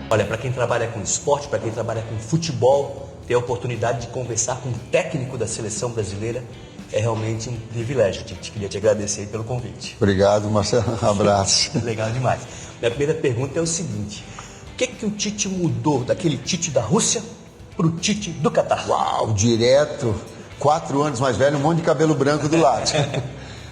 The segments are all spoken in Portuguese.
Olha, para quem trabalha com esporte, para quem trabalha com futebol, ter a oportunidade de conversar com um técnico da seleção brasileira é realmente um privilégio, Tite. Queria te agradecer aí pelo convite. Obrigado, Marcelo. Um abraço. Legal demais. Minha primeira pergunta é o seguinte: o que o Tite mudou daquele Tite da Rússia para o Tite do Catar? Uau, direto, 4 anos mais velho, um monte de cabelo branco do lado.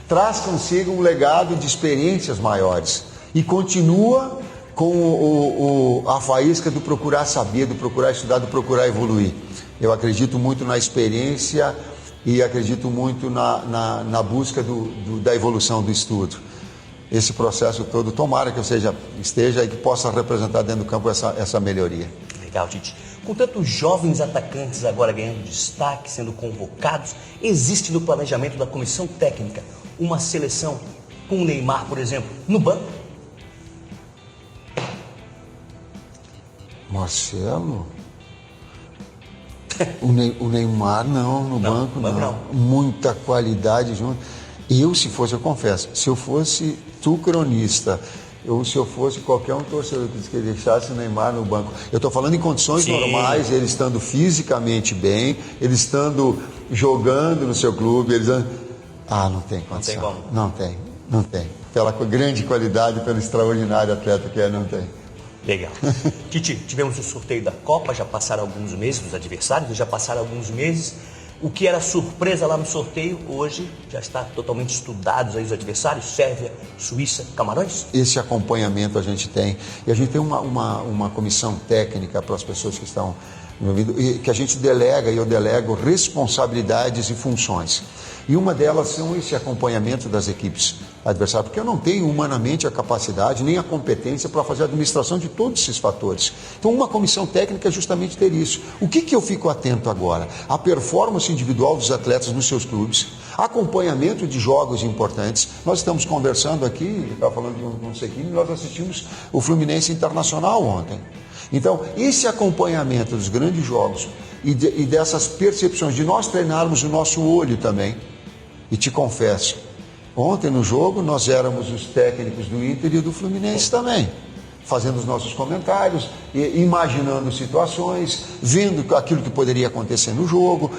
Traz consigo um legado de experiências maiores e continua com a faísca do procurar saber, do procurar estudar, do procurar evoluir. Eu acredito muito na experiência e acredito muito na busca da evolução do estudo. Esse processo todo, tomara que eu esteja e que possa representar dentro do campo essa melhoria. Legal, Tite. Com tantos jovens atacantes agora ganhando destaque, sendo convocados, existe no planejamento da comissão técnica uma seleção com o Neymar, por exemplo, no banco? Marcelo? O Neymar não, no banco não. Muita qualidade junto. Eu confesso, se eu fosse tu cronista, se eu fosse qualquer um torcedor que deixasse o Neymar no banco, eu estou falando em condições normais, ele estando fisicamente bem, ele estando jogando no seu clube, não tem condição. Não tem. Pela grande qualidade, pelo extraordinário atleta que não tem. Legal. Tite, tivemos o sorteio da Copa, já passaram alguns meses, os adversários já passaram alguns meses. O que era surpresa lá no sorteio, hoje já está totalmente estudados aí os adversários, Sérvia, Suíça, Camarões? Esse acompanhamento a gente tem. E a gente tem uma comissão técnica para as pessoas que estão envolvidas, que a gente delega, e eu delego responsabilidades e funções. E uma delas são esse acompanhamento das equipes adversárias, porque eu não tenho humanamente a capacidade nem a competência para fazer a administração de todos esses fatores. Então uma comissão técnica é justamente ter isso. O que eu fico atento agora? A performance individual dos atletas nos seus clubes, acompanhamento de jogos importantes. Nós estamos conversando aqui, eu estava falando com o Sequini, nós assistimos o Fluminense Internacional ontem. Então, esse acompanhamento dos grandes jogos e dessas percepções, de nós treinarmos o nosso olho também. E te confesso, ontem no jogo nós éramos os técnicos do Inter e do Fluminense também, fazendo os nossos comentários, imaginando situações, vendo aquilo que poderia acontecer no jogo,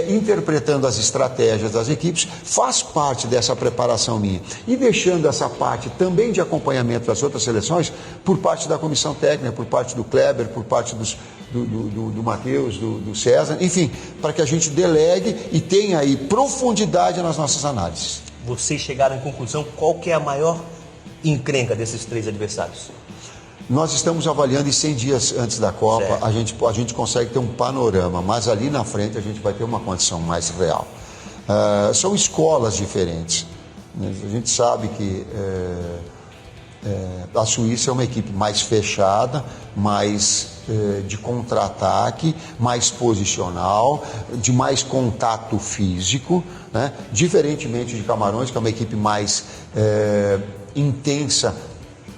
interpretando as estratégias das equipes, faz parte dessa preparação minha. E deixando essa parte também de acompanhamento das outras seleções por parte da comissão técnica, por parte do Kleber, por parte do Matheus, do César, enfim, para que a gente delegue e tenha aí profundidade nas nossas análises. Vocês chegaram em conclusão, qual que é a maior encrenca desses 3 adversários? Nós estamos avaliando, e 100 dias antes da Copa, a gente consegue ter um panorama, mas ali na frente a gente vai ter uma condição mais real. São escolas diferentes. A gente sabe que a Suíça é uma equipe mais fechada, mais de contra-ataque, mais posicional, de mais contato físico, né? Diferentemente de Camarões, que é uma equipe mais intensa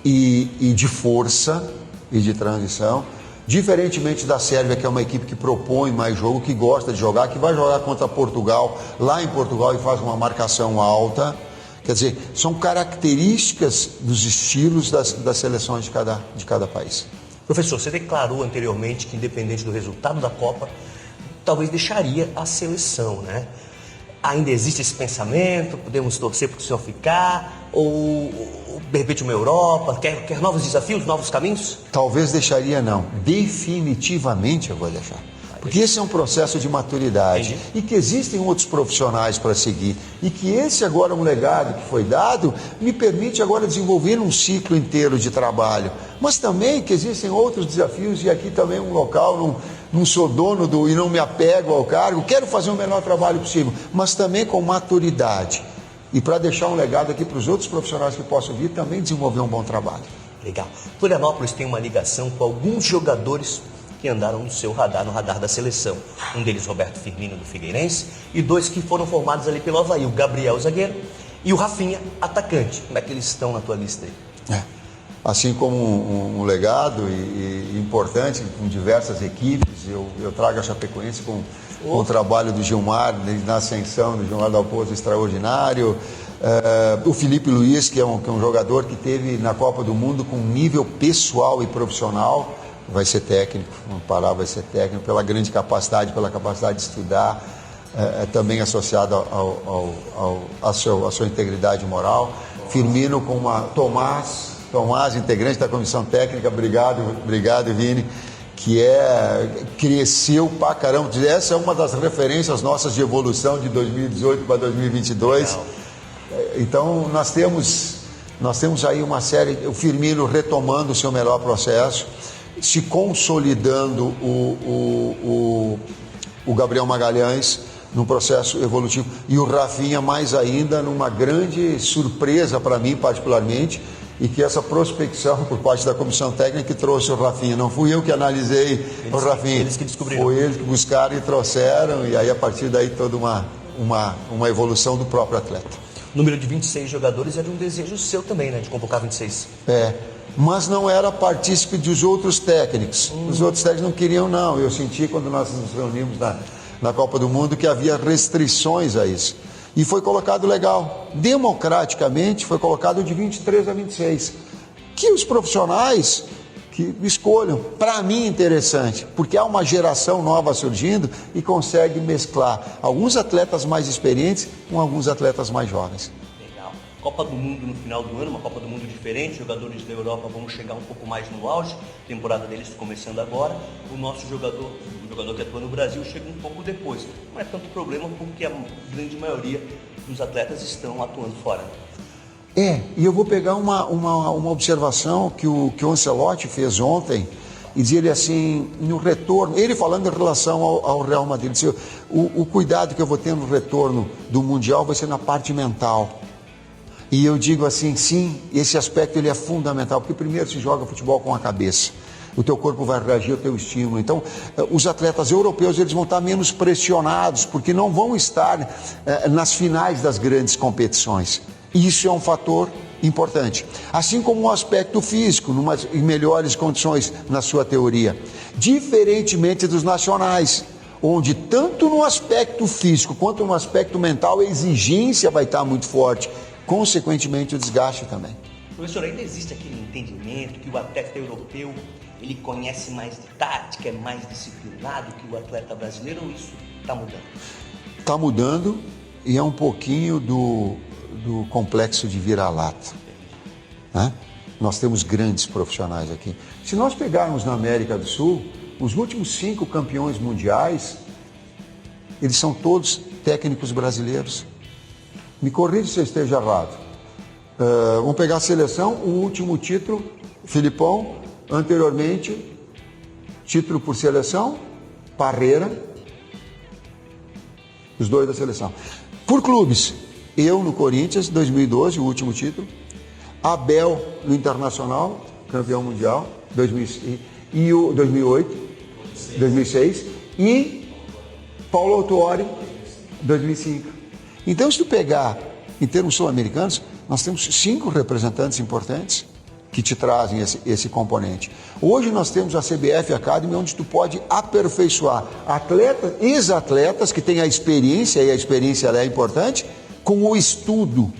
e de força e de transição, diferentemente da Sérvia, que é uma equipe que propõe mais jogo, que gosta de jogar, que vai jogar contra Portugal, lá em Portugal, e faz uma marcação alta. Quer dizer, são características dos estilos das seleções de cada país. Professor, você declarou anteriormente que, independente do resultado da Copa, talvez deixaria a seleção, né? Ainda existe esse pensamento? Podemos torcer para o senhor ficar? Ou de repente uma Europa? Quer novos desafios, novos caminhos? Talvez deixaria não. Definitivamente eu vou deixar. Porque esse é um processo de maturidade. Entendi. E que existem outros profissionais para seguir. E que esse agora, um legado que foi dado, me permite agora desenvolver um ciclo inteiro de trabalho. Mas também que existem outros desafios, e aqui também um local, não sou dono e não me apego ao cargo, quero fazer o melhor trabalho possível, mas também com maturidade. E para deixar um legado aqui para os outros profissionais que possam vir, também desenvolver um bom trabalho. Legal. Florianópolis tem uma ligação com alguns jogadores que andaram no seu radar, no radar da seleção. Um deles, Roberto Firmino, do Figueirense, e 2 que foram formados ali pelo Avaí, o Gabriel, zagueiro, e o Rafinha, atacante. Como é que eles estão na tua lista aí? Assim como um legado e importante com diversas equipes, eu trago a Chapecoense com o trabalho do Gilmar, na ascensão do Gilmar Dalpozo, extraordinário. O Felipe Luiz, que é um jogador que teve na Copa do Mundo com nível pessoal e profissional vai ser técnico, o Pará vai ser técnico, pela grande capacidade, pela capacidade de estudar, também associado à sua integridade moral. Firmino com Tomás, integrante da comissão técnica, obrigado Vini, que cresceu pra caramba. Essa é uma das referências nossas de evolução de 2018 para 2022. Legal. Então nós temos aí uma série, o Firmino retomando o seu melhor processo, se consolidando o Gabriel Magalhães num processo evolutivo, e o Rafinha mais ainda numa grande surpresa para mim particularmente, e que essa prospecção por parte da comissão técnica que trouxe o Rafinha, não fui eu que analisei o Rafinha, eles que descobriram. Foi eles que buscaram e trouxeram, e aí a partir daí toda uma evolução do próprio atleta. O número de 26 jogadores era um desejo seu também, né, de convocar 26. Mas não era partícipe dos outros técnicos. Os outros técnicos não queriam, não. Eu senti quando nós nos reunimos na Copa do Mundo que havia restrições a isso. E foi colocado legal. Democraticamente foi colocado de 23 a 26. Que os profissionais que escolham. Para mim interessante, porque há uma geração nova surgindo e consegue mesclar alguns atletas mais experientes com alguns atletas mais jovens. Copa do Mundo no final do ano, uma Copa do Mundo diferente, jogadores da Europa vão chegar um pouco mais no auge, temporada deles começando agora, o nosso jogador, o jogador que atua no Brasil, chega um pouco depois. Não é tanto problema porque a grande maioria dos atletas estão atuando fora. E eu vou pegar uma observação que o Ancelotti fez ontem, e dizer ele assim, no retorno, ele falando em relação ao Real Madrid, disse, o cuidado que eu vou ter no retorno do Mundial vai ser na parte mental. E eu digo assim, sim, esse aspecto ele é fundamental, porque primeiro se joga futebol com a cabeça, o teu corpo vai reagir ao teu estímulo. Então, os atletas europeus eles vão estar menos pressionados, porque não vão estar nas finais das grandes competições. E isso é um fator importante. Assim como o aspecto físico, em melhores condições na sua teoria. Diferentemente dos nacionais, onde tanto no aspecto físico quanto no aspecto mental a exigência vai estar muito forte. Consequentemente o desgaste também. Professor, ainda existe aquele entendimento que o atleta europeu ele conhece mais de tática, é mais disciplinado que o atleta brasileiro, ou isso está mudando? Está mudando e é um pouquinho do complexo de vira-lata. Né? Nós temos grandes profissionais aqui. Se nós pegarmos na América do Sul, os últimos 5 campeões mundiais, eles são todos técnicos brasileiros. Me corrija se eu esteja errado. Vamos pegar a seleção, o último título, Filipão, anteriormente, título por seleção, Parreira, os dois da seleção. Por clubes, eu no Corinthians, 2012, o último título, Abel no Internacional, campeão mundial, 2008, 2006, e Paulo Autuori, 2005. Então, se tu pegar, em termos sul-americanos, nós temos 5 representantes importantes que te trazem esse componente. Hoje nós temos a CBF Academy, onde tu pode aperfeiçoar ex-atletas que têm a experiência, e a experiência ela é importante, com o estudo,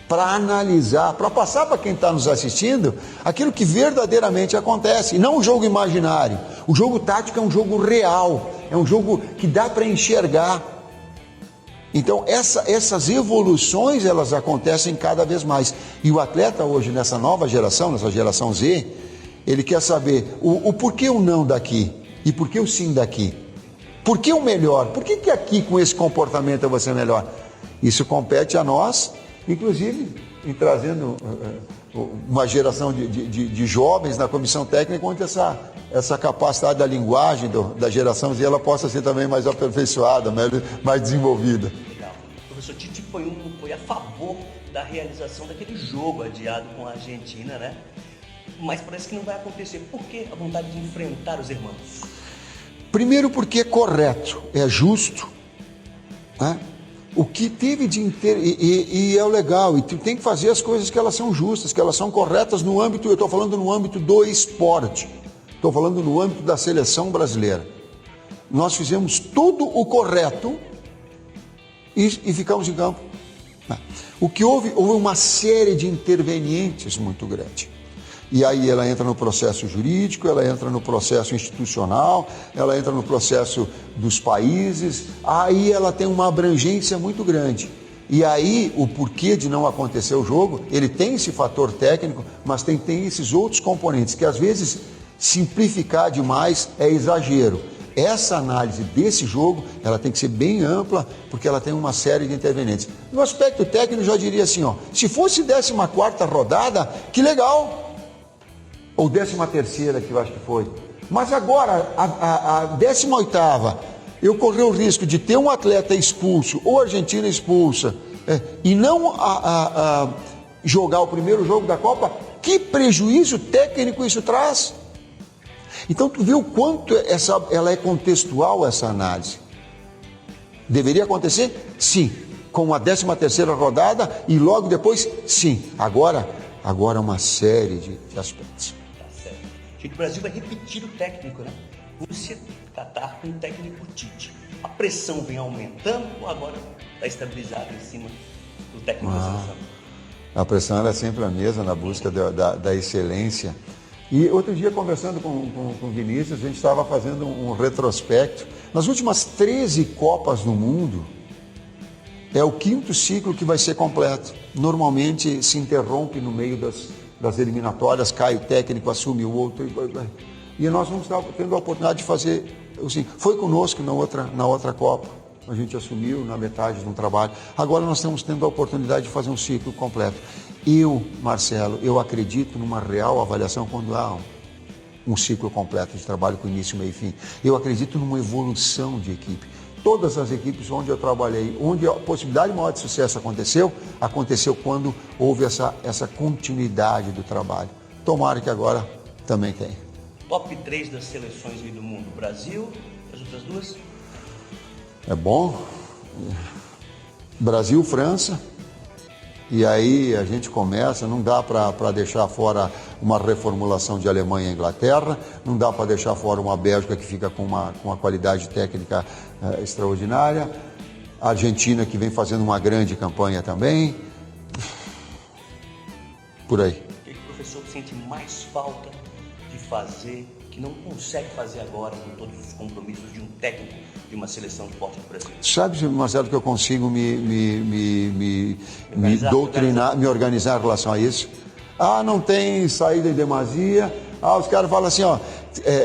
para analisar, para passar para quem está nos assistindo, aquilo que verdadeiramente acontece, e não um jogo imaginário. O jogo tático é um jogo real, é um jogo que dá para enxergar. Então, essas evoluções, elas acontecem cada vez mais. E o atleta hoje, nessa nova geração, nessa geração Z, ele quer saber o porquê o não daqui e porquê o sim daqui. Por que o melhor? Por que aqui com esse comportamento eu vou ser melhor? Isso compete a nós, inclusive, em trazendo uma geração de jovens na comissão técnica, onde essa capacidade da linguagem da geração Z ela possa ser também mais aperfeiçoada, mais desenvolvida. Legal. O professor Tite foi a favor da realização daquele jogo adiado com a Argentina, né? Mas parece que não vai acontecer. Por que a vontade de enfrentar os irmãos? Primeiro porque é correto, é justo, né? O que teve de e é o legal, e tu tem que fazer as coisas que elas são justas, que elas são corretas no âmbito, eu estou falando no âmbito do esporte, estou falando no âmbito da seleção brasileira. Nós fizemos tudo o correto e ficamos em campo. O que houve uma série de intervenientes muito grande. E aí ela entra no processo jurídico, ela entra no processo institucional, ela entra no processo dos países, aí ela tem uma abrangência muito grande. E aí o porquê de não acontecer o jogo, ele tem esse fator técnico, mas tem esses outros componentes, que às vezes simplificar demais é exagero. Essa análise desse jogo, ela tem que ser bem ampla, porque ela tem uma série de intervenientes. No aspecto técnico, eu já diria assim, ó, se fosse 14ª rodada, que legal! Ou 13ª, que eu acho que foi. Mas agora, a 18ª, eu corri o risco de ter um atleta expulso, ou a Argentina expulsa, e não jogar o primeiro jogo da Copa, que prejuízo técnico isso traz? Então, tu vê o quanto ela é contextual, essa análise. Deveria acontecer? Sim. Com a 13ª rodada e logo depois, sim. Agora uma série de aspectos. Tá certo. Gente, o Brasil vai repetir o técnico, né? Rússia, Catar com o técnico Tite. A pressão vem aumentando ou agora está estabilizada em cima do técnico da seleção? A pressão é sempre a mesma na busca da excelência. E outro dia, conversando com o Vinícius, a gente estava fazendo um retrospecto. Nas últimas 13 Copas do Mundo, é o 5º ciclo que vai ser completo. Normalmente se interrompe no meio das eliminatórias, cai o técnico, assume o outro. E nós vamos estar tendo a oportunidade de fazer, assim, foi conosco na outra Copa. A gente assumiu na metade de um trabalho. Agora nós estamos tendo a oportunidade de fazer um ciclo completo. Marcelo, eu acredito numa real avaliação quando há um ciclo completo de trabalho com início, meio e fim. Eu acredito numa evolução de equipe. Todas as equipes onde eu trabalhei, onde a possibilidade maior de sucesso aconteceu quando houve essa continuidade do trabalho. Tomara que agora também tenha. Top 3 das seleções do mundo. Brasil, as outras duas? É bom. Brasil, França. E aí a gente começa, não dá para deixar fora uma reformulação de Alemanha e Inglaterra, não dá para deixar fora uma Bélgica que fica com uma qualidade técnica extraordinária, a Argentina que vem fazendo uma grande campanha também, por aí. O que o professor sente mais falta de fazer, que não consegue fazer agora com todos os compromissos de um técnico de uma seleção de esporte do Brasil? Sabe, Marcelo, que eu consigo me doutrinar, me organizar em relação a isso? Não tem saída em demasia. Os caras falam assim,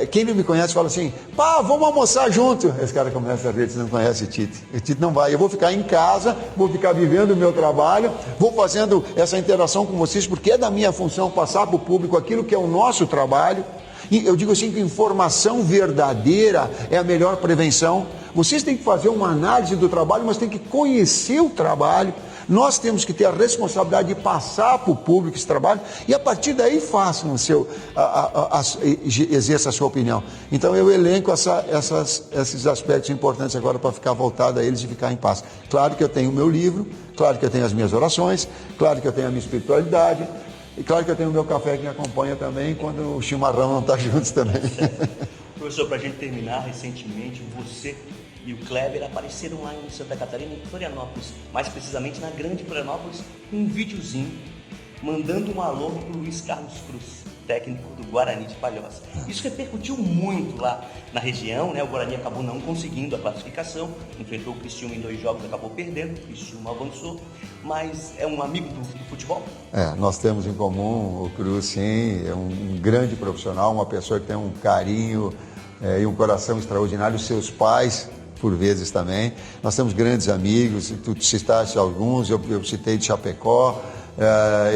quem não me conhece fala assim, vamos almoçar junto. Esse cara começa a ver que não conhece o Tite. O Tite não vai. Eu vou ficar em casa, vou ficar vivendo o meu trabalho, vou fazendo essa interação com vocês, porque é da minha função passar para o público aquilo que é o nosso trabalho. E eu digo assim que informação verdadeira é a melhor prevenção. Vocês têm que fazer uma análise do trabalho, mas têm que conhecer o trabalho. Nós temos que ter a responsabilidade de passar para o público esse trabalho e a partir daí façam exerça a sua opinião. Então eu elenco esses aspectos importantes agora para ficar voltado a eles e ficar em paz. Claro que eu tenho o meu livro, claro que eu tenho as minhas orações, claro que eu tenho a minha espiritualidade. E claro que eu tenho o meu café que me acompanha também quando o chimarrão não está juntos também. Professor, para a gente terminar, recentemente você e o Kleber apareceram lá em Santa Catarina, em Florianópolis, mais precisamente na Grande Florianópolis, com um videozinho mandando um alô para o Luiz Carlos Cruz, técnico do Guarani de Palhoça. Isso repercutiu muito lá na região, né? O Guarani acabou não conseguindo a classificação, enfrentou o Criciúma em 2 jogos, acabou perdendo, o Criciúma avançou, mas é um amigo do futebol? Nós temos em comum o Cruz, sim, é um grande profissional, uma pessoa que tem um carinho e um coração extraordinário, os seus pais, por vezes também. Nós temos grandes amigos, tu citaste alguns, eu citei de Chapecó.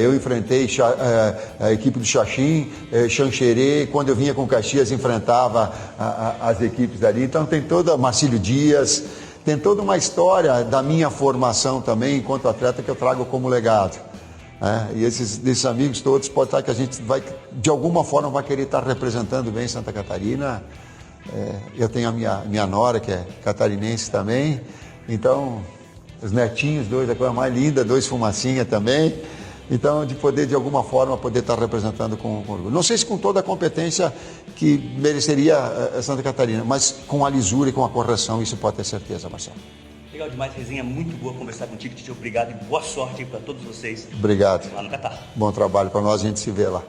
Eu enfrentei a equipe do Xaxim, Xanxerê, quando eu vinha com Caxias enfrentava as equipes dali, então tem toda, Marcílio Dias, tem toda uma história da minha formação também enquanto atleta que eu trago como legado. E desses amigos todos, pode estar que a gente vai, de alguma forma, vai querer estar representando bem Santa Catarina. Eu tenho a minha nora, que é catarinense também, então os netinhos, 2, a coisa mais linda, 2 fumacinha também. Então, de poder, de alguma forma, poder estar representando com orgulho. Não sei se com toda a competência que mereceria Santa Catarina, mas com a lisura e com a correção, isso pode ter certeza, Marcelo. Legal demais, resenha muito boa conversar contigo, Tite. Obrigado e boa sorte para todos vocês. Obrigado. Lá no Catar. Bom trabalho para nós, a gente se vê lá.